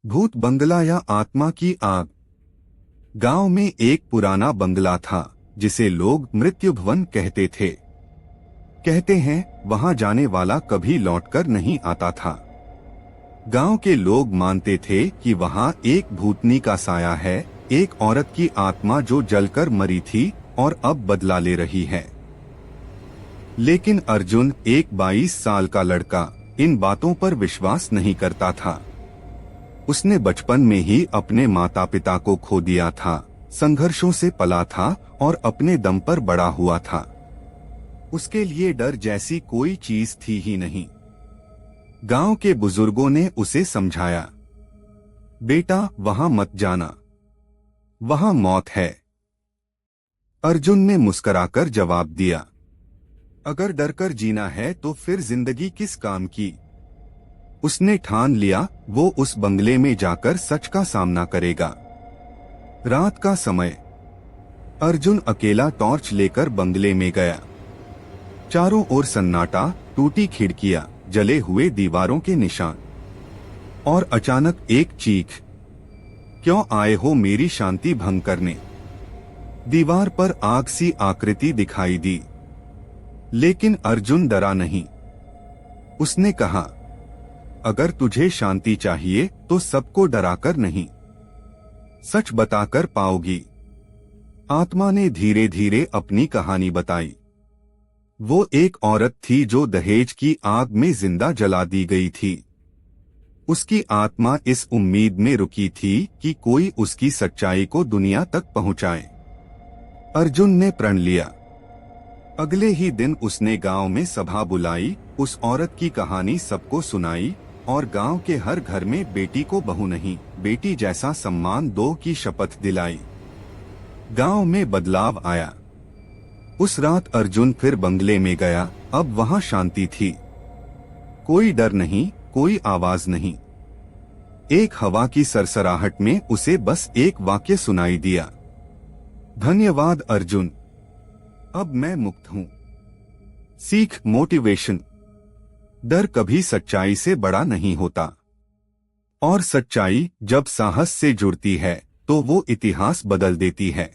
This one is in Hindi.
भूत बंगला या आत्मा की आग। गांव में एक पुराना बंगला था जिसे लोग मृत्यु भवन कहते थे। कहते हैं वहां जाने वाला कभी लौटकर नहीं आता था। गांव के लोग मानते थे कि वहां एक भूतनी का साया है, एक औरत की आत्मा जो जलकर मरी थी और अब बदला ले रही है। लेकिन अर्जुन, एक 22 साल का लड़का, इन बातों पर विश्वास नहीं करता था। उसने बचपन में ही अपने माता पिता को खो दिया था, संघर्षों से पला था और अपने दम पर बड़ा हुआ था। उसके लिए डर जैसी कोई चीज थी ही नहीं। गांव के बुजुर्गों ने उसे समझाया, बेटा वहां मत जाना, वहां मौत है। अर्जुन ने मुस्कुराकर जवाब दिया, अगर डरकर जीना है तो फिर जिंदगी किस काम की। उसने ठान लिया वो उस बंगले में जाकर सच का सामना करेगा। रात का समय। अर्जुन अकेला टॉर्च लेकर बंगले में गया। चारों ओर सन्नाटा, टूटी खिड़कियां, जले हुए दीवारों के निशान। और अचानक एक चीख, क्यों आए हो मेरी शांति भंग करने। दीवार पर आग सी आकृति दिखाई दी, लेकिन अर्जुन डरा नहीं। उसने कहा, अगर तुझे शांति चाहिए तो सबको डराकर नहीं, सच बताकर पाओगी। आत्मा ने धीरे धीरे अपनी कहानी बताई। वो एक औरत थी जो दहेज की आग में जिंदा जला दी गई थी। उसकी आत्मा इस उम्मीद में रुकी थी कि कोई उसकी सच्चाई को दुनिया तक पहुंचाए। अर्जुन ने प्रण लिया। अगले ही दिन उसने गांव में सभा बुलाई, उस औरत की कहानी सबको सुनाई और गांव के हर घर में बेटी को बहू नहीं, बेटी जैसा सम्मान दो की शपथ दिलाई। गांव में बदलाव आया। उस रात अर्जुन फिर बंगले में गया। अब वहां शांति थी। कोई डर नहीं, कोई आवाज नहीं। एक हवा की सरसराहट में उसे बस एक वाक्य सुनाई दिया, धन्यवाद अर्जुन, अब मैं मुक्त हूं। सीख, मोटिवेशन। डर कभी सच्चाई से बड़ा नहीं होता, और सच्चाई जब साहस से जुड़ती है तो वो इतिहास बदल देती है।